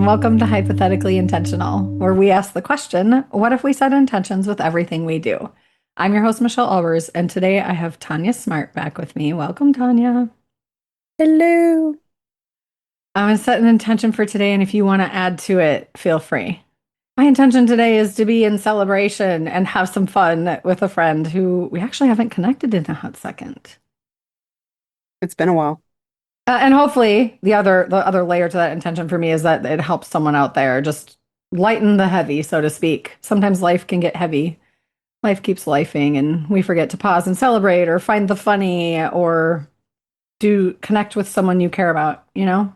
and welcome to Hypothetically Intentional, where we ask the question, what if we set intentions with everything we do? I'm your host, Michelle Albers, and today I have Tanya Smart back with me. Welcome, Tanya. Hello. I'm going to set an intention for today, and if you want to add to it, feel free. My intention today is to be in celebration and have some fun with a friend who we actually haven't connected in a hot second. It's been a while. And hopefully the other layer to that intention for me is that it helps someone out there just lighten the heavy, so to speak. Sometimes life can get heavy. Life keeps lifing and we forget to pause and celebrate or find the funny or do connect with someone you care about, you know?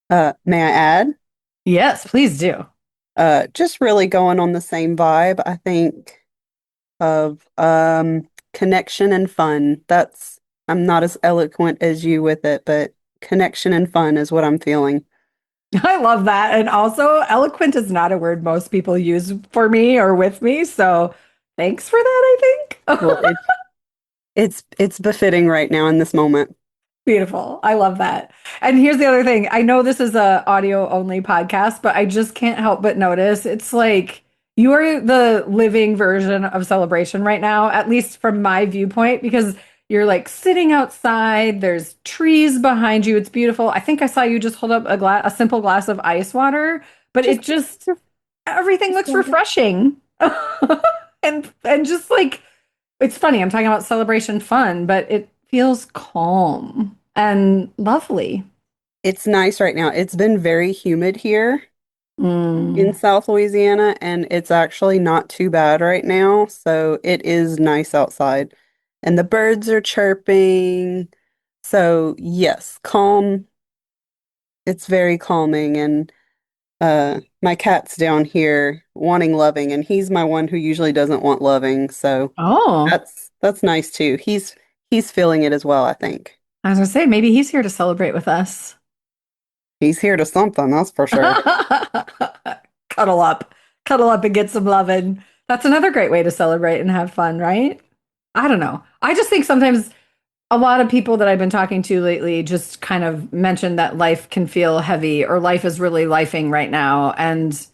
May I add? Yes, please do. Just really going on the same vibe, I think, of connection and fun. I'm not as eloquent as you with it, but connection and fun is what I'm feeling. I love that. And also, eloquent is not a word most people use for me or with me. So thanks for that, I Well, think. it's befitting right now in this moment. Beautiful. I love that. And here's the other thing. I know this is a audio only podcast, but I just can't help but notice it's like you are the living version of celebration right now, at least from my viewpoint, because you're like sitting outside, there's trees behind you. It's beautiful. I think I saw you just hold up a simple glass of ice water, but Just, it just just everything looks water. refreshing. And just like it's funny, I'm talking about celebration fun, but it feels calm and lovely. It's nice right now. It's been very humid here in Mm, South Louisiana, and it's actually not too bad right now. So it is nice outside. And the birds are chirping. So yes, calm. It's very calming. And my cat's down here wanting loving, and he's my one who usually doesn't want loving. So oh, that's nice too. He's feeling it as well, I think. I was gonna say maybe he's here to celebrate with us. He's here to something, that's for sure. Cuddle up, cuddle up and get some loving. That's another great way to celebrate and have fun, right? I don't know. I just think sometimes a lot of people that I've been talking to lately just kind of mention that life can feel heavy or life is really lifing right now. And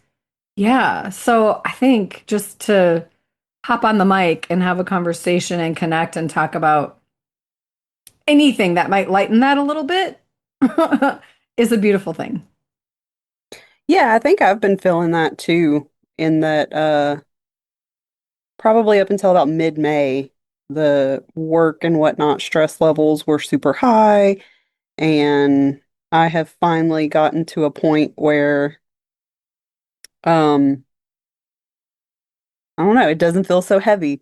yeah, so I think just to hop on the mic and have a conversation and connect and talk about anything that might lighten that a little bit is a beautiful thing. Yeah, I think I've been feeling that too, in that probably up until about mid-May, the work and whatnot stress levels were super high, and I have finally gotten to a point where um I don't know, it doesn't feel so heavy.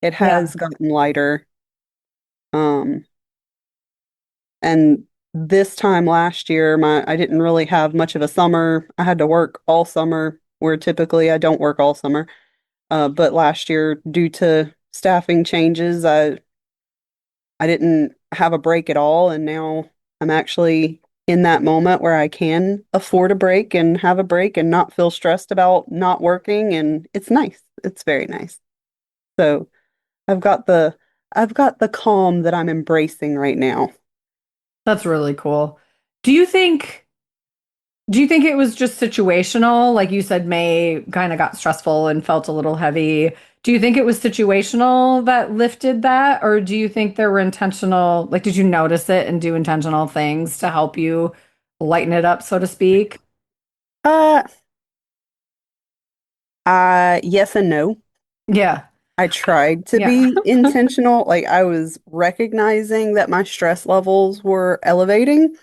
It Yeah. has gotten lighter. Um and this time last year, my I didn't really have much of a summer. I had to work all summer, where typically I don't work all summer. But last year, due to staffing changes, I didn't have a break at all, and now I'm actually in that moment where I can afford a break and have a break and not feel stressed about not working, and it's nice. It's very nice. So I've got the I've got the calm that I'm embracing right now. That's really cool. Do you think do you think it was just situational? Like you said, May kind of got stressful and felt a little heavy. Do you think it was situational that lifted that? Or do you think there were intentional, like did you notice it and do intentional things to help you lighten it up, so to speak? Uh, yes and no. Yeah. I tried to Yeah. be intentional. Like I was recognizing that my stress levels were elevating,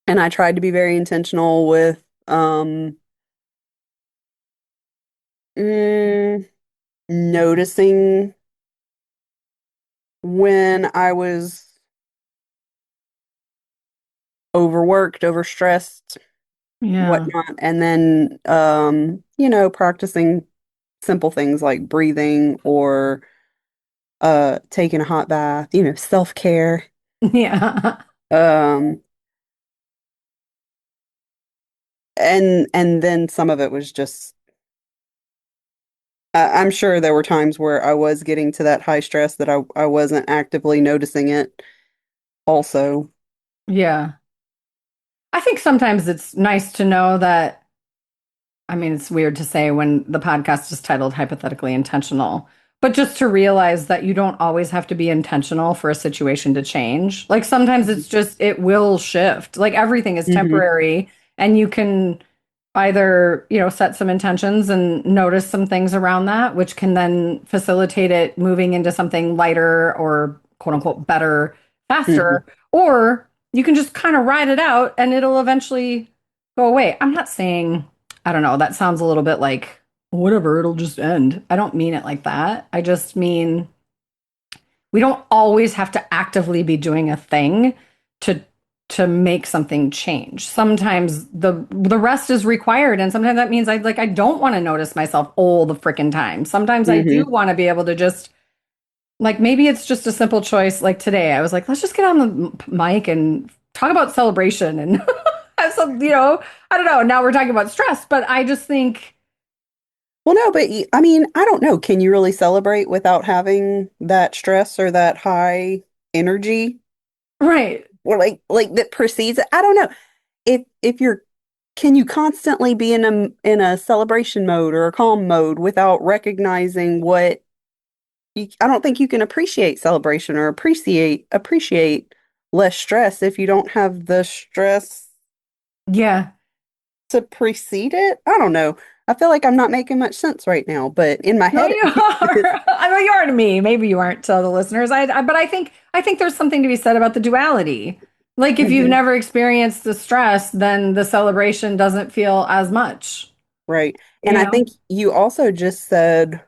and I tried to be very intentional with mm, noticing when I was overworked, overstressed, Yeah. whatnot, and then practicing simple things like breathing or taking a hot bath, self-care. Yeah. Um and then some of it was just I'm sure there were times where I was getting to that high stress that I wasn't actively noticing it also. Yeah. I think sometimes it's nice to know that, I mean, it's weird to say when the podcast is titled Hypothetically Intentional, but just to realize that you don't always have to be intentional for a situation to change. Like sometimes it's just, it will shift. Like everything is Mm-hmm. temporary, and you can either, set some intentions and notice some things around that, which can then facilitate it moving into something lighter or quote unquote better Mm-hmm. faster, or you can just kind of ride it out and it'll eventually go away. I'm not saying, I don't know, that sounds a little bit like whatever, it'll just end. I don't mean it like that. I just mean we don't always have to actively be doing a thing to make something change. Sometimes the rest is required, and sometimes that means I don't want to notice myself all the freaking time. Sometimes I do Mm-hmm. want to be able to just, like, maybe it's just a simple choice. Like today, I was like, let's just get on the mic and talk about celebration and have some, I don't know. Now we're talking about stress, but I just think, Well, no, but I mean, I don't know. Can you really celebrate without having that stress or that high energy right. or like that precedes it? I don't know. If you're can you constantly be in a celebration mode or a calm mode without recognizing what I don't think you can appreciate celebration or appreciate less stress if you don't have the stress Yeah. to precede it. I don't know. I feel like I'm not making much sense right now, but in my No, head you it is. are. I mean, you are to me. Maybe you aren't to the listeners. But I think there's something to be said about the duality. Like if you've Mhm. never experienced the stress, then the celebration doesn't feel as much. Right. And You I know? think you also just said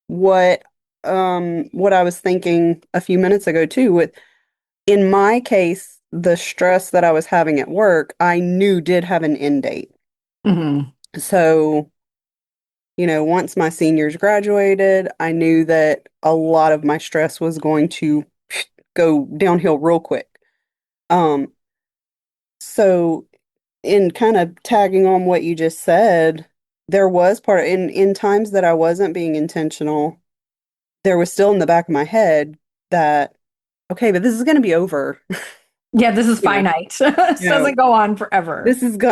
what what I was thinking a few minutes ago too with in my case the stress that I was having at work I knew did have an end date. Hmm. So, once my seniors graduated, I knew that a lot of my stress was going to go downhill real quick. Um, so in kind of tagging on what you just said, there was part in times that I wasn't being intentional, there was still in the back of my head that, okay, but this is going to be over. Yeah, this is You know, finite. This you know, doesn't go on forever.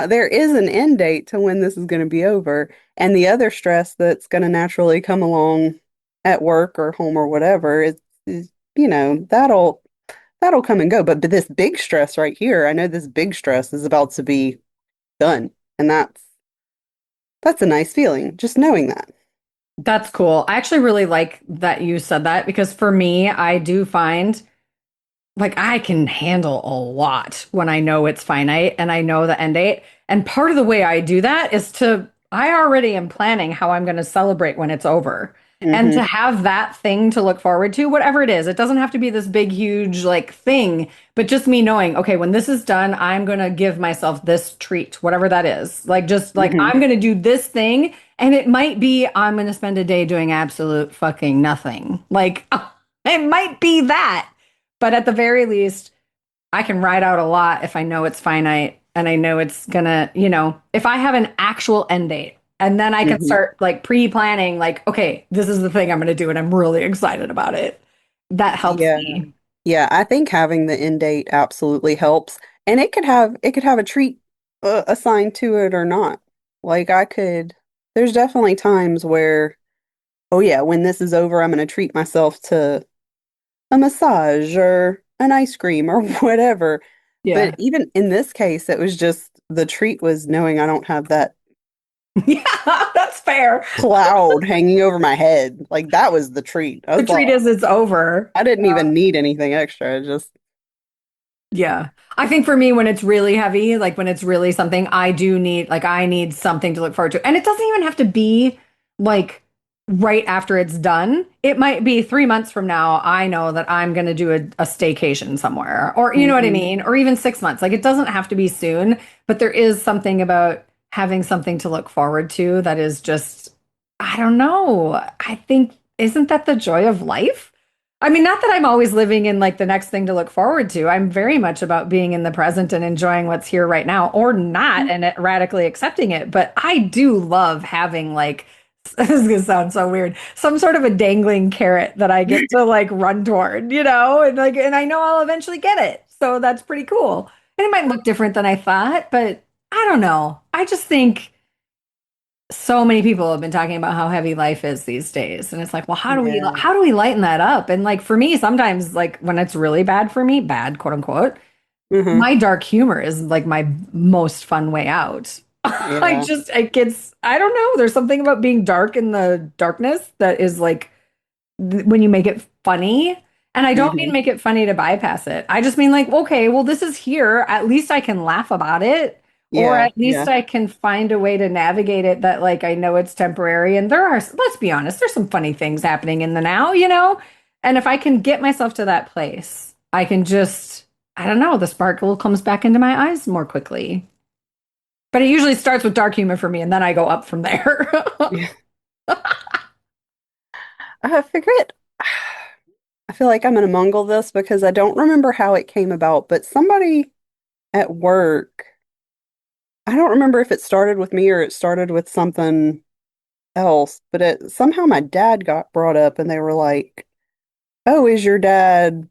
there is an end date to when this is going to be over. And the other stress that's going to naturally come along at work or home or whatever is that'll come and go. But this big stress right here, I know this big stress is about to be done. And that's a nice feeling, just knowing that. That's cool. I actually really like that you said that because for me, I do find like I can handle a lot when I know it's finite and I know the end date. And part of the way I do that is I already am planning how I'm going to celebrate when it's over. And Hmm. to have that thing to look forward to, whatever it is, it doesn't have to be this big, huge like thing, but just me knowing, okay, when this is done, I'm going to give myself this treat, whatever that is. Like, just like Hmm. I'm going to do this thing. And it might be I'm going to spend a day doing absolute fucking nothing. Like, it might be that. But at the very least, I can ride out a lot if I know it's finite and I know it's gonna, if I have an actual end date and then I can Hmm. start like pre-planning, like, okay, this is the thing I'm gonna do and I'm really excited about it. That helps Yeah. me. Yeah, I think having the end date absolutely helps. And it could have a treat assigned to it or not. Like there's definitely times where, oh yeah, when this is over, I'm going to treat myself to a massage or an ice cream or whatever. But Yeah. even in this case, it was just the treat was knowing I don't have that Yeah, that's fair. cloud hanging over my head. Like that was the treat. I The was like, treat is it's over. I didn't even need anything extra. I just, Yeah. I think for me, when it's really heavy, like when it's really something, I need something to look forward to. And it doesn't even have to be like right after it's done. It might be 3 months from now. I know that I'm going to do a staycation somewhere, or you know what I hmm. mean? Or even 6 months. Like it doesn't have to be soon, but there is something about having something to look forward to that is just, I don't know. I think, isn't that the joy of life? I mean, not that I'm always living in like the next thing to look forward to. I'm very much about being in the present and enjoying what's here right now or not and radically accepting it. But I do love having like, this is gonna sound so weird, some sort of a dangling carrot that I get to like run toward, and I know I'll eventually get it. So that's pretty cool. And it might look different than I thought, but I don't know. I just think so many people have been talking about how heavy life is these days. And it's like, well, Yeah. how do we lighten that up? And like for me, sometimes like when it's really bad for me, bad, quote unquote, Hmm. my dark humor is like my most fun way out. Yeah. It gets, I don't know. There's something about being dark in the darkness that is like when you make it funny. And I don't mean Hmm. make it funny to bypass it. I just mean like, okay, well, this is here. At least I can laugh about it, or Yeah. at least Yeah. I can find a way to navigate it that like I know it's temporary. And there are, let's be honest, there's some funny things happening in the now, you know? And if I can get myself to that place, I can just, I don't know, the sparkle comes back into my eyes more quickly. But it usually starts with dark humor for me, and then I go up from there. Yeah. I forget. I feel like I'm going to mungle this because I don't remember how it came about, but somebody at work, I don't remember if it started with me or it started with something else, but somehow my dad got brought up and they were like, "Oh, is your dad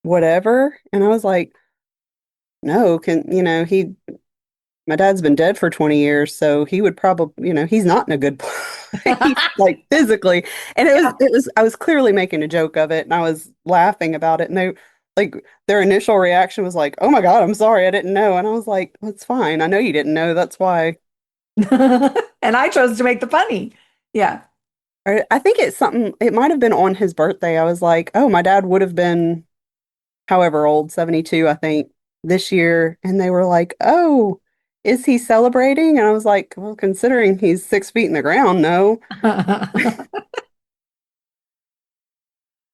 whatever?" And I was like, "No, my dad's been dead for 20 years, so he would probably, he's not in a good place, like physically." And I was clearly making a joke of it and I was laughing about it. And like, their initial reaction was like, "Oh my God, I'm sorry, I didn't know." And I was like, "That's fine. I know you didn't know. That's why." And I chose to make the funny. Yeah. I think it's something, it might have been on his birthday. I was like, "Oh, my dad would have been however old, 72, I think, this year." And they were like, "Oh, is he celebrating?" And I was like, "Well, considering he's 6 feet in the ground, no."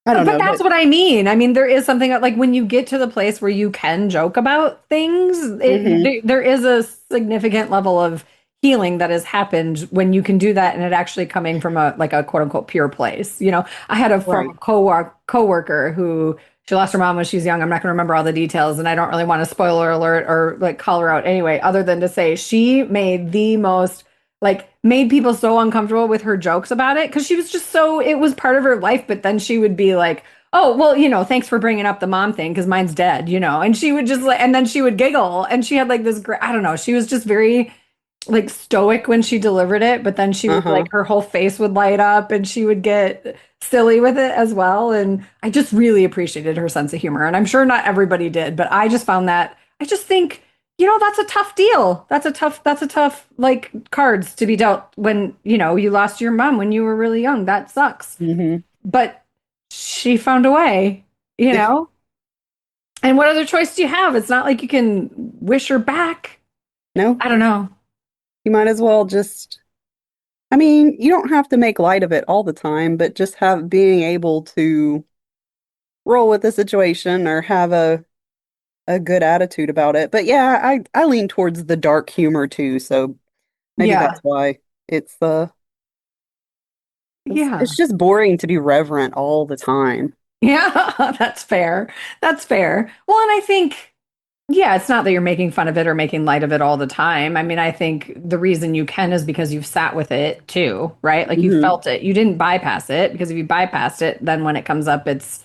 I don't But know, that's but what I mean. I mean, there is something that, like when you get to the place where you can joke about things, hmm there is a significant level of healing that has happened when you can do that and it actually coming from a like a quote unquote pure place. You know, I had a former right. coworker who she lost her mom when she was young. I'm not going to remember all the details, and I don't really want to spoiler alert or like call her out anyway, other than to say she made the most like made people so uncomfortable with her jokes about it because she was just so it was part of her life. But then she would be like, oh well, you know, thanks for bringing up the mom thing because mine's dead, you know. And she would just like, and then she would giggle, and she had like this great, I don't know, she was just very like stoic when she delivered it, but then she would Uh-huh. like her whole face would light up and she would get silly with it as well. And I just really appreciated her sense of humor. And I'm sure not everybody did, but I just found that I just think, you know, that's a tough deal. That's a tough like cards to be dealt when, you know, you lost your mom when you were really young. That sucks. Hmm. But she found a way, you know? And what other choice do you have? It's not like you can wish her back. No, I don't know. you might as well just, I mean, you don't have to make light of it all the time, but just have being able to roll with the situation or have a good attitude about it. But yeah, I lean towards the dark humor too, so maybe Yeah. that's why it's it's Yeah. just boring to be reverent all the time. Yeah, that's fair. That's fair. Well, and I think, yeah, it's not that you're making fun of it or making light of it all the time. I mean, I think the reason you can is because you've sat with it too, right? Like you Hmm. felt it. You didn't bypass it because if you bypassed it, then when it comes up, it's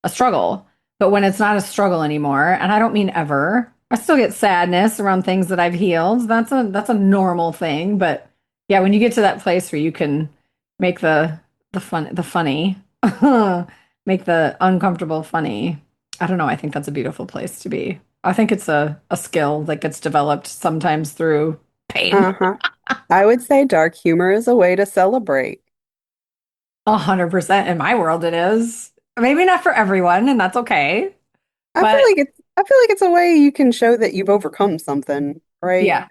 a struggle. But when it's not a struggle anymore, and I don't mean ever, I still get sadness around things that I've healed. That's a normal thing. But yeah, when you get to that place where you can make the funny, make the uncomfortable funny. I don't know. I think that's a beautiful place to be. I think it's a skill that gets developed sometimes through pain. Uh-huh. I would say dark humor is a way to celebrate. 100% in my world it is. Maybe not for everyone, and that's okay. But I feel like it's a way you can show that you've overcome something, right? yeah.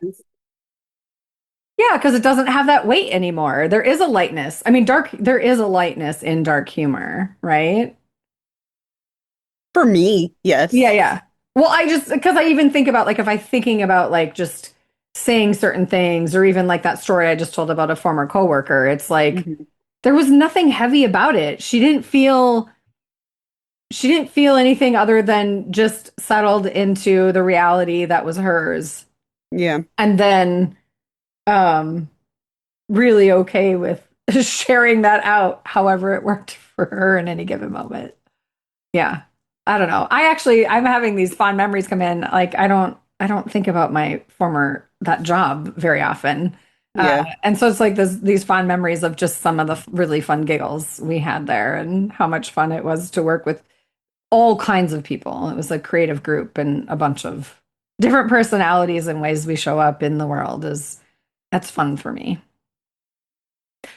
Yeah, because it doesn't have that weight anymore. There is a lightness. I mean, there is a lightness in dark humor, right? For me, Yeah, yes. yeah. Well, I just because I even think about like if I thinking about like just saying certain things or even like that story I just told about a former coworker, it's like Hmm. there was nothing heavy about it. She didn't feel anything other than just settled into the reality that was hers. Yeah. And then um really okay with sharing that out however it worked for her in any given moment. Yeah. I don't know. I'm having these fond memories come in. Like I don't think about my former that job very often. Yeah. And so it's like these fond memories of just some of the really fun giggles we had there and how much fun it was to work with all kinds of people. It was a creative group and a bunch of different personalities and ways we show up in the world is that's fun for me.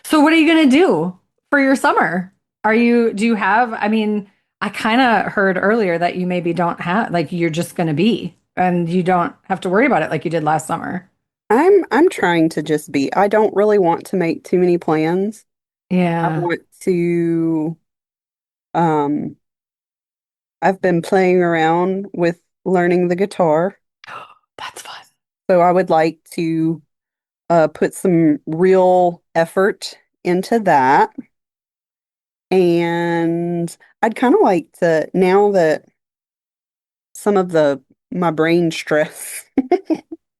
So what are you going to do for your summer? Do you have, I mean, I kind of heard earlier that you maybe don't have, like, you're just going to be, and you don't have to worry about it like you did last summer. I'm trying to just be. I don't really want to make too many plans. I Yeah. want to um I've been playing around with learning the guitar. That's fun. So I would like to put some real effort into that. And I'd kind of like to, now that some of the my brain stress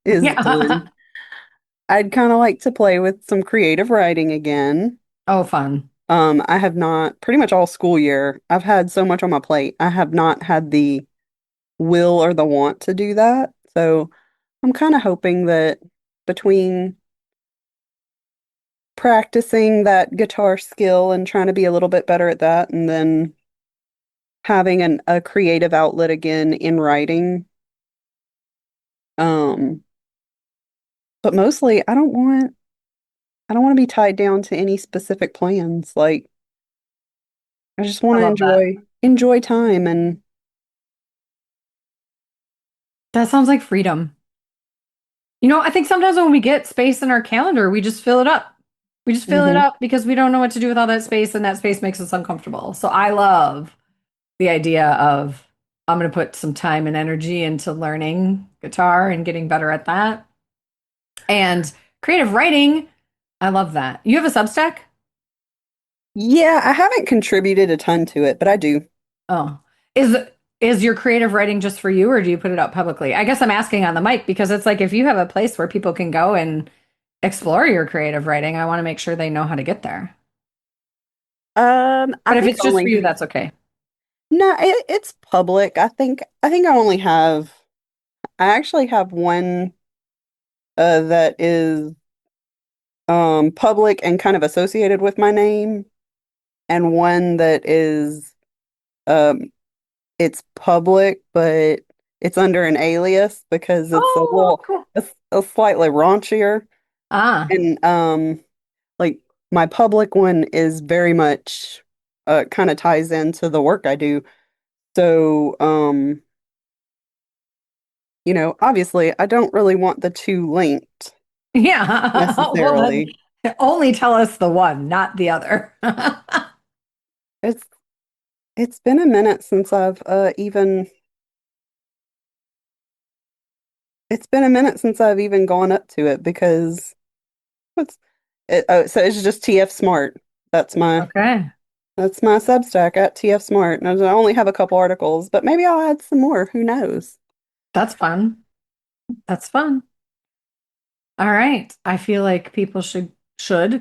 is Yeah. done, I'd kind of like to play with some creative writing again. Oh, fun. I have not, pretty much all school year, I've had so much on my plate. I have not had the will or the want to do that. So I'm kind of hoping that between practicing that guitar skill and trying to be a little bit better at that, and then having a creative outlet again in writing. Um, but mostly I don't want to be tied down to any specific plans. Like I just want I to love that. enjoy time and That sounds like freedom. You know, I think sometimes when we get space in our calendar, we just fill it up. We just fill it hmm up because we don't know what to do with all that space, and that space makes us uncomfortable. So I love the idea of I'm going to put some time and energy into learning guitar and getting better at that. And creative writing, I love that. You have a Substack? yeah, I haven't contributed a ton to it, but I do. Oh, is is your creative writing just for you, or do you put it out publicly? I guess I'm asking on the mic because it's like if you have a place where people can go and explore your creative writing, I want to make sure they know how to get there. I But if think it's just for only you, that's okay. no, it's public. I think I only have I actually have one that is public and kind of associated with my name, and one that is um it's public, but it's under an alias because it's Oh, cool. a slightly raunchier. Ah, And like my public one is very much kind of ties into the work I do. So obviously I don't really want the two linked yeah. Well, then necessarily. only tell us the one, not the other. It's it's been a minute since I've even it's been a minute since I've even gone up to it because what's so it's just TF Smart. That's my Okay. that's my Substack at TF Smart. And I only have a couple articles, but maybe I'll add some more. Who knows? That's fun. That's fun. All right. I feel like people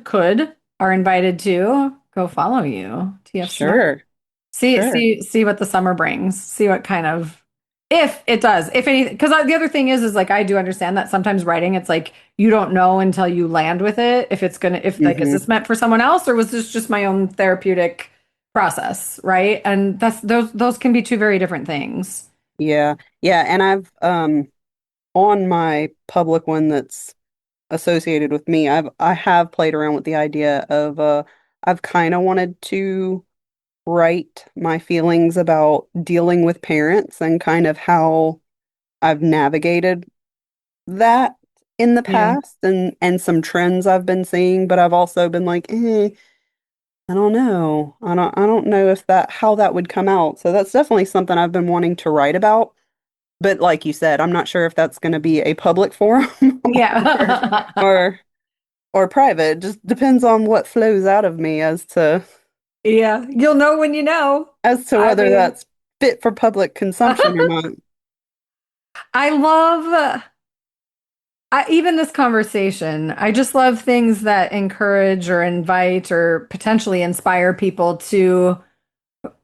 could, are invited to go follow you, TF Smart. Sure, sure. See what the summer brings. See what kind of, if it does, if any, because the other thing is like I do understand that sometimes writing, it's like you don't know until you land with it if it's gonna, if like, is hmm this meant for someone else or was this just my own therapeutic process, right? And that's those can be two very different things. Yeah. Yeah, and I've on my public one that's associated with me, I have played around with the idea of I've kind of wanted to write my feelings about dealing with parents and kind of how I've navigated that in the Yeah. past and some trends I've been seeing, but I've also been like, I don't know. I don't know if that how that would come out. So that's definitely something I've been wanting to write about. But like you said, I'm not sure if that's going to be a public forum or Yeah. or or private. It just depends on what flows out of me Yeah. You'll know when you know. as to I whether mean, that's fit for public consumption or not. I love even this conversation. I just love things that encourage or invite or potentially inspire people to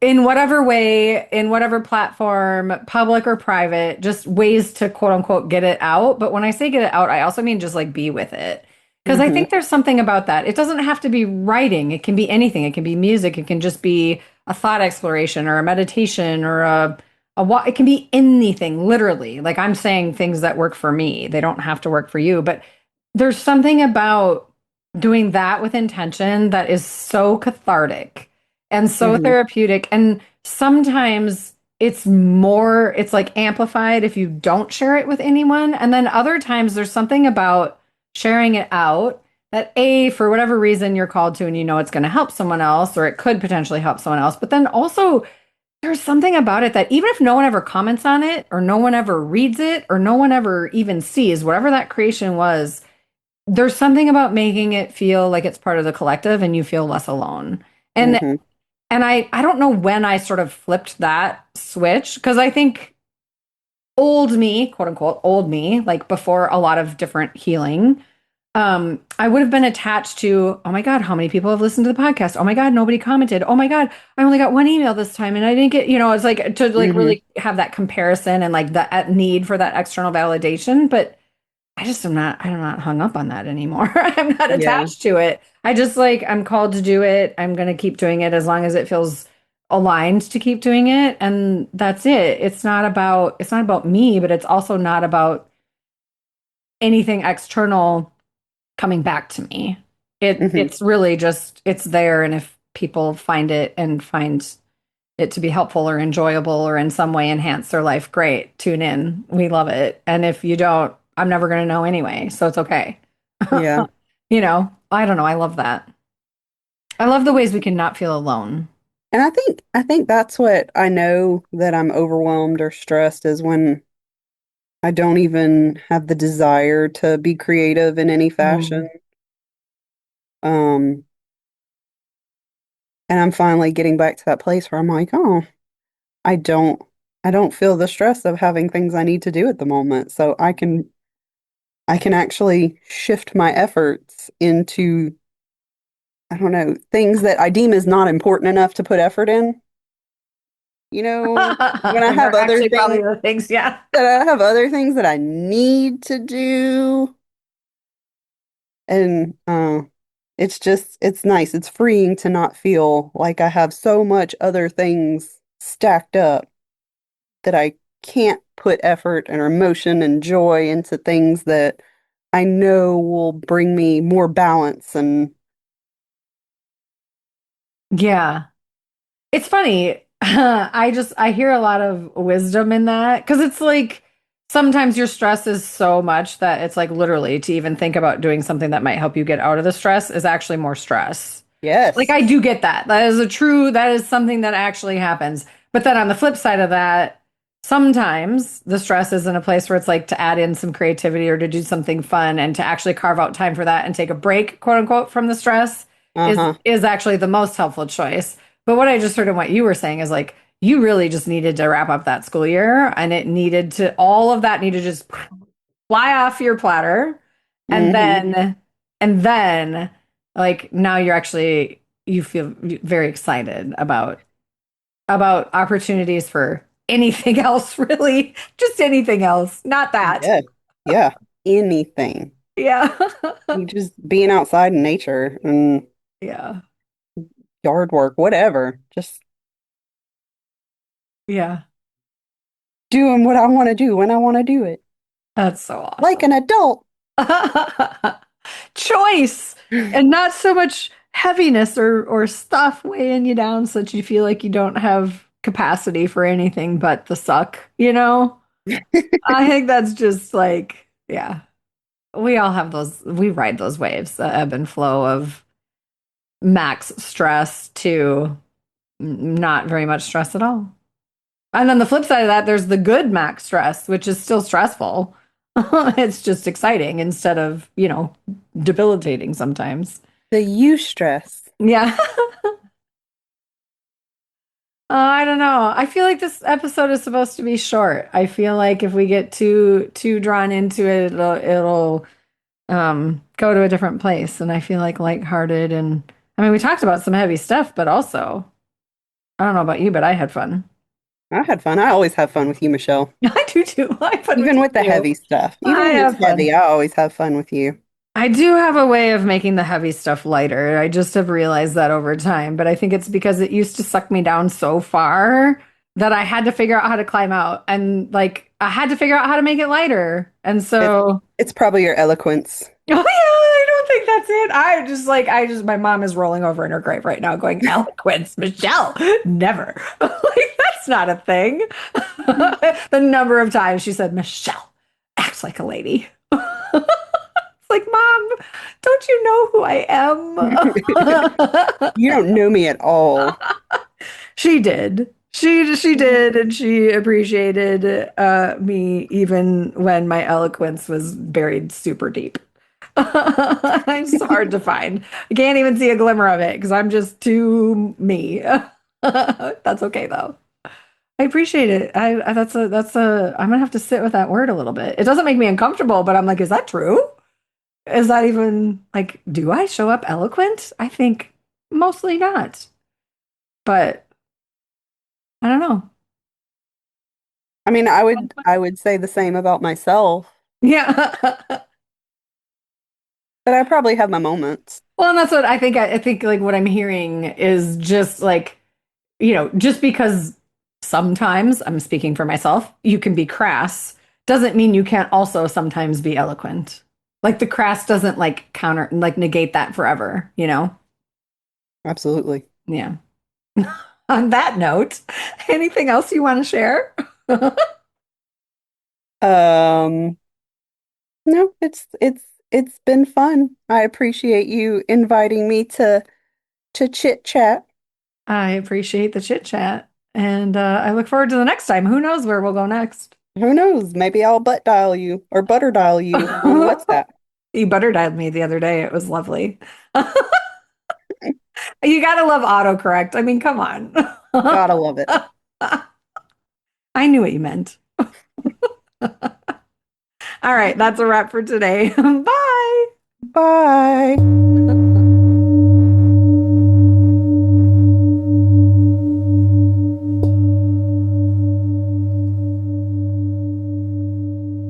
in whatever way, in whatever platform, public or private, just ways to quote unquote get it out. But when I say get it out, I also mean just like be with it. Because I Hmm. think there's something about that. It doesn't have to be writing, it can be anything. It can be music, it can just be a thought exploration or a meditation or a walk. It can be anything, literally. Like I'm saying things that work for me, they don't have to work for you. But there's something about doing that with intention that is so cathartic and so Hmm. therapeutic. And sometimes it's like amplified if you don't share it with anyone. And then other times there's something about sharing it out that A, for whatever reason you're called to and you know it's going to help someone else or it could potentially help someone else. But then also there's something about it that even if no one ever comments on it or no one ever reads it or no one ever even sees whatever that creation was, there's something about making it feel like it's part of the collective and you feel less alone. And Hmm. I don't know when I sort of flipped that switch because I think old me, quote unquote, old me, like before a lot of different healing, I would have been attached to, oh my God, how many people have listened to the podcast? Oh my God, nobody commented. Oh my God, I only got one email this time and I didn't get, it's like to like Hmm. really have that comparison and like that need for that external validation. But I'm not hung up on that anymore. I'm not Yeah. attached to it. I just like, I'm called to do it. I'm going to keep doing it as long as it feels aligned to keep doing it. And that's it. It's not about me, but it's also not about anything external coming back to me. Hmm. It's really just, it's there. And if people find it and find it to be helpful or enjoyable or in some way enhance their life, great. Tune in. We love it. And if you don't, I'm never going to know anyway. So it's okay. Yeah. I don't know. I love that. I love the ways we can not feel alone. And I think that's what I know that I'm overwhelmed or stressed is when I don't even have the desire to be creative in any Mm. fashion. Um, and I'm finally getting back to that place where I'm like, oh, I don't I don't feel the stress of having things I need to do at the moment. So I can actually shift my efforts into, I don't know, things that I deem as not important enough to put effort in. When I When have they're other actually probably things the things. Yeah. that I need to do, and it's nice. It's freeing to not feel like I have so much other things stacked up that I can't put effort and emotion and joy into things that I know will bring me more balance and Yeah. It's funny. I hear a lot of wisdom in that because it's like sometimes your stress is so much that it's like literally to even think about doing something that might help you get out of the stress is actually more stress. Like yes. I do get that. That is something that actually happens. But then on the flip side of that, sometimes the stress is in a place where it's like to add in some creativity or to do something fun and to actually carve out time for that and take a break, quote unquote, from the stress Uh-huh. is actually the most helpful choice. But what I just heard in what you were saying is like you really just needed to wrap up that school year and it needed to all of that needed to just fly off your platter and Hmm. then like now you feel very excited about opportunities for anything else really just anything else not that. Yeah. Yeah. Anything. Yeah. You just being outside in nature and Yeah. yard work, whatever. Just Yeah, doing what I want to do when I want to do it. that's so Like awesome. an adult. Choice and not so much heaviness or stuff weighing you down so that you feel like you don't have capacity for anything but the suck. I think that's just like, yeah, we all have we ride those waves, the ebb and flow of max stress to not very much stress at all. And on the flip side of that, there's the good max stress, which is still stressful. It's just exciting instead of, debilitating sometimes. The eustress. Yeah. I don't know. I feel like this episode is supposed to be short. I feel like if we get too drawn into it, it'll go to a different place. And I feel like lighthearted and I mean we talked about some heavy stuff, but also I don't know about you, but I had fun. I had fun. I always have fun with you, Michelle. I do too. I have fun with Even you with the too. heavy stuff. I Even when it's have fun. heavy, I always have fun with you. I do have a way of making the heavy stuff lighter. I just have realized that over time, but I think it's because it used to suck me down so far that I had to figure out how to climb out and like I had to figure out how to make it lighter. And It's so, it's probably your eloquence. oh yeah, I don't think that's it. My mom is rolling over in her grave right now going, eloquence, Michelle, never. Like, that's not a thing. The number of times she said, Michelle, act like a lady. It's like, Mom, don't you know who I am? You don't know me at all. She did. She did, and she appreciated me even when my eloquence was buried super deep. It's hard to find. I can't even see a glimmer of it because I'm just too me. That's okay though. I appreciate it. That's a I'm gonna have to sit with that word a little bit. It doesn't make me uncomfortable, but I'm like, is that true? Is that even like, do I show up eloquent? I think mostly not, but I don't know. I mean, I would say the same about myself, Yeah. but I probably have my moments. Well, and that's what I think. I think like what I'm hearing is just like, just because sometimes I'm speaking for myself, you can be crass, doesn't mean you can't also sometimes be eloquent. Like the crass doesn't like counter, like negate that forever, you know? Absolutely. Yeah. On that note, anything else you want to share? Um, no, it's been fun. I appreciate you inviting me to chit chat. I appreciate the chit chat. And I look forward to the next time. Who knows where we'll go next? Who knows? Maybe I'll butt dial you or butter dial you on WhatsApp. You butter dialed me the other day. It was lovely. You gotta love autocorrect. I mean, come on. Gotta love it. I knew what you meant. All right, that's a wrap for today. Bye. Bye.